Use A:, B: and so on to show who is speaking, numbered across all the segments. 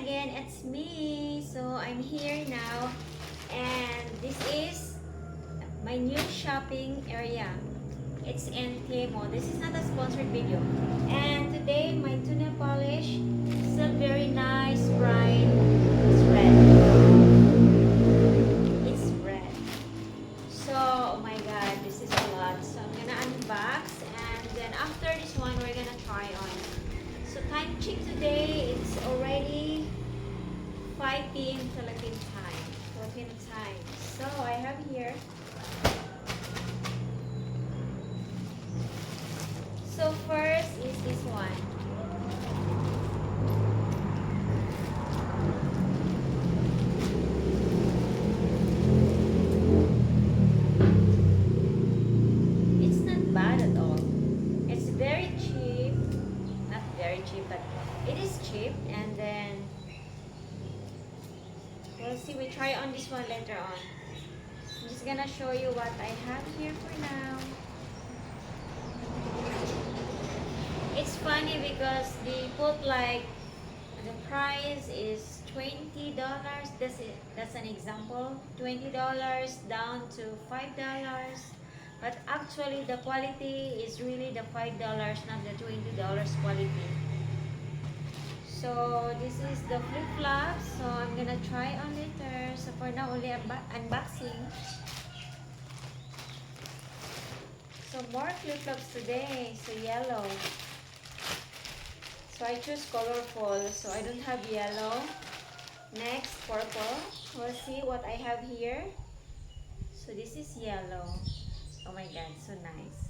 A: again, it's me. So I'm here now, and this is my new shopping area. It's in Temo. This is not a sponsored video. And today my tuna polish is still very nice, bright. It's red. It's red. So, oh my god, this is a lot. So I'm gonna unbox, and then after this one, we're gonna try on. So time check today, it's already 5 p.m. Philippine time. So I have here. So first is this one. It's not bad at all. It's very cheap. Not very cheap, but it is cheap. And then we'll see. We try on this one later on. I'm just gonna show you what I have here for now. It's funny because they put like the price is $20. That's an example. $20 down to $5. But actually the quality is really the $5, not the $20 quality. So this is the flip-flops. So I'm gonna try on later. So for now, only unboxing. So more flip-flops today. So yellow. So I choose colorful. So I don't have yellow. Next, purple. We'll see what I have here. So this is yellow. Oh my god, so nice.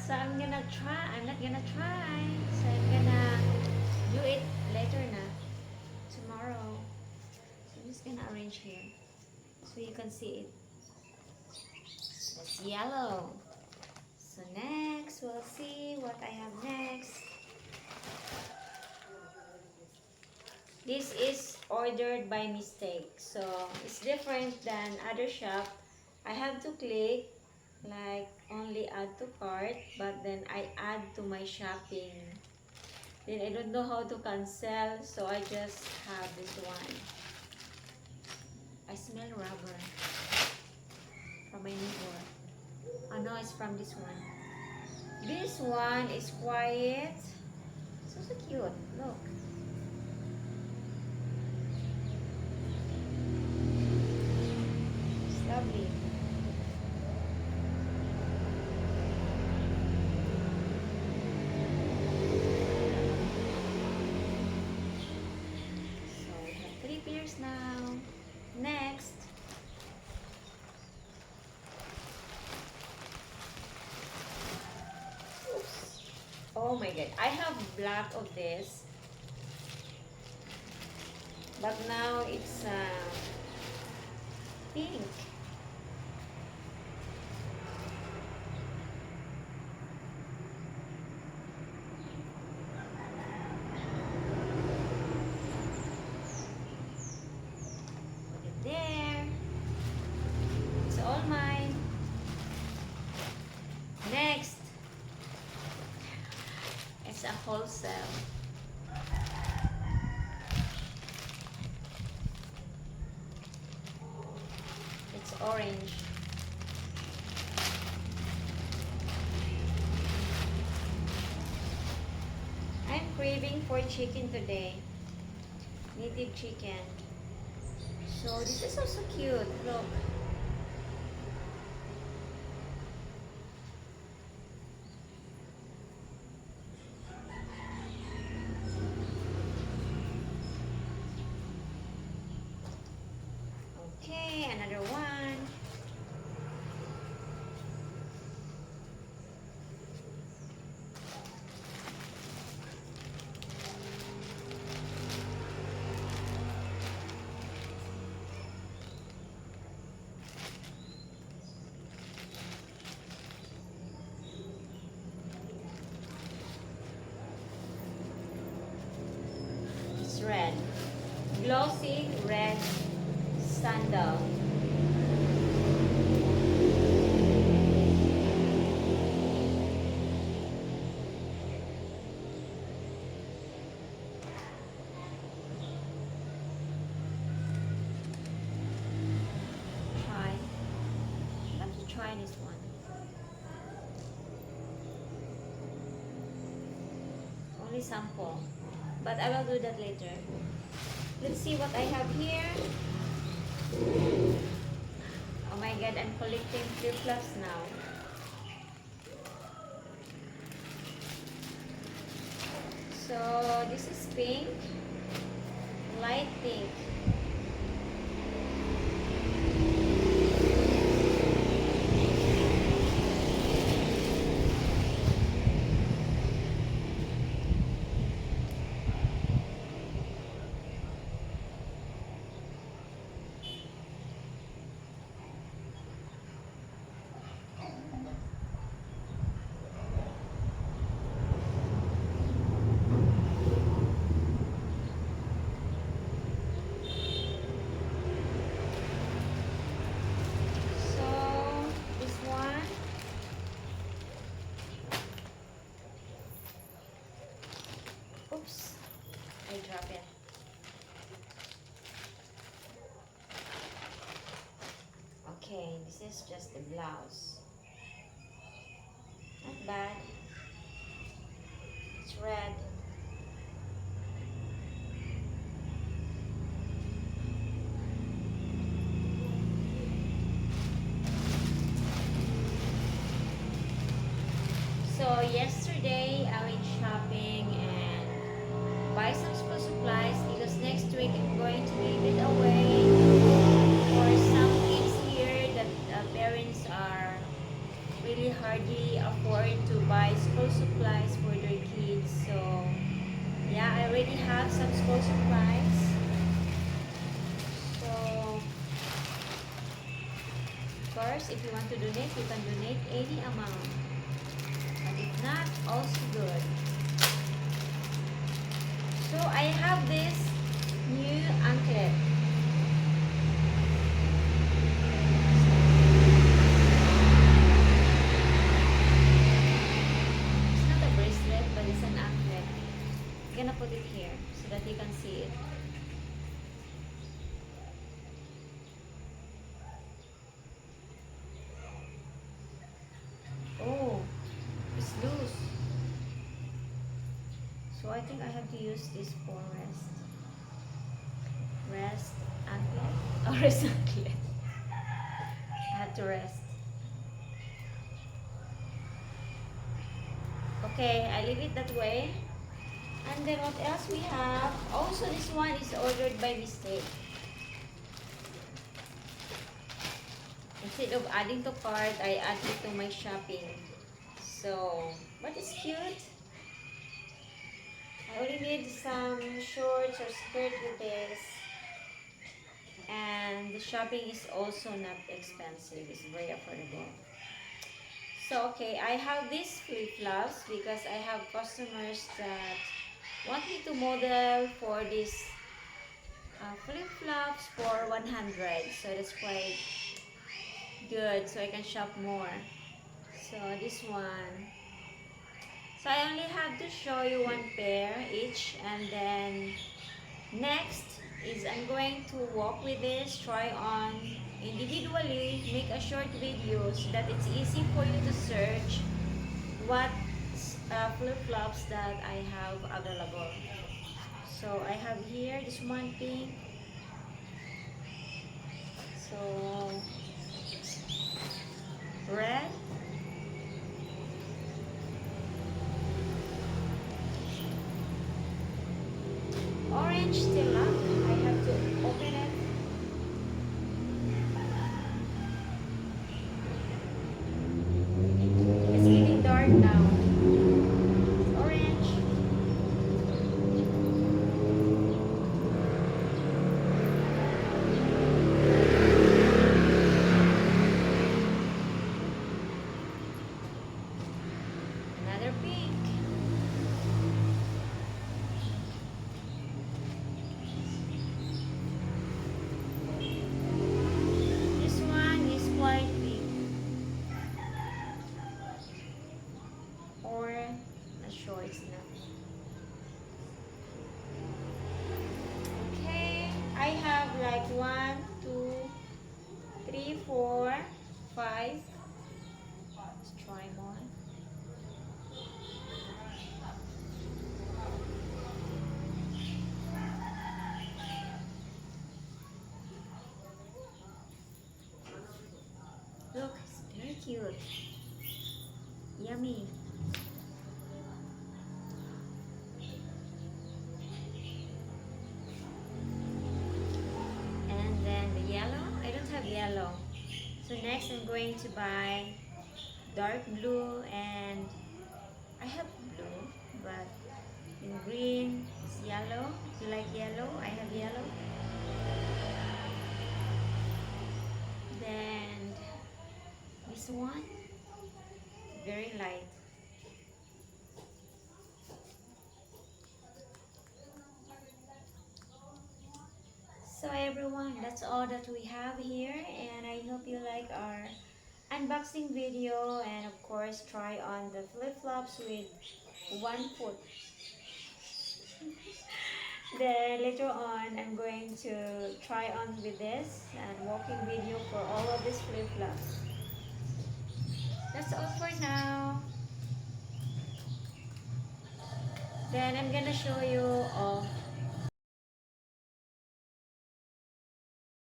A: So I'm not gonna try. So I'm gonna do it later na. Tomorrow. So I'm just gonna arrange here. So you can see it. That's yellow. So next, we'll see what I have next. This is ordered by mistake. So it's different than other shop. I have to click like only add to cart, but then I add to my shopping. Then I don't know how to cancel, so I just have this one. I smell rubber from my neighbor. Oh no, it's from this one. This one is quiet. So cute. Look. It's lovely. Now, next, oops. Oh my god, I have black of this, but now it's pink. There, it's all mine. Next, it's a wholesale. It's orange. I'm craving for chicken today. Native chicken. So this is also cute. Look. Okay, another one. Red, glossy red sandal. try this one. Only sample. But I will do that later. Let's see what I have here. Oh my god, I'm collecting flip-flops now. So this is pink, light pink. Oops, I dropped it. Okay, this is just the blouse. Not bad. It's red. So yesterday I went shopping and buy some school supplies because next week I'm going to give it away for some kids here that parents are really hardly afford to buy school supplies for their kids. So yeah, I already have some school supplies. So of course, if you want to donate, you can donate any amount. But if not, also good. So I have this new anklet. It's not a bracelet, but it's an anklet. I'm gonna put it here so that you can see it. Oh, it's loose. So I think I have to use this for rest. Rest anklet? Oh, rest anklet. I have to rest. Okay, I leave it that way. And then what else we have? Also, this one is ordered by mistake. Instead of adding to cart, I add it to my shopping. So, but it's cute. I only need some shorts or skirt with this. And the shopping is also not expensive. It's very affordable. So, okay, I have these flip-flops because I have customers that want me to model for these flip-flops for 100. So, that's quite good. So, I can shop more. So, this one. So, I only have to show you one pair each. And then, next is I'm going to walk with this, try on individually, make a short video so that it's easy for you to search what flip-flops that I have available. So I have here this one pink. So red. Orange still up. I have to open it. It's getting dark now. Orange. Another pink. This one is quite pink. Or not sure, it's not. Okay, I have like 1, 2, 3, 4, 5, cute. Yummy. And then the yellow. I don't have yellow. So next I'm going to buy dark blue, and I have blue, but in green it's yellow. If you like yellow, I have yellow. Then this one, very light. So everyone, that's all that we have here, and I hope you like our unboxing video, and of course try on the flip-flops with 1 foot. Then later on I'm going to try on with this and walking video for all of these flip-flops. That's all for now. Then I'm gonna show you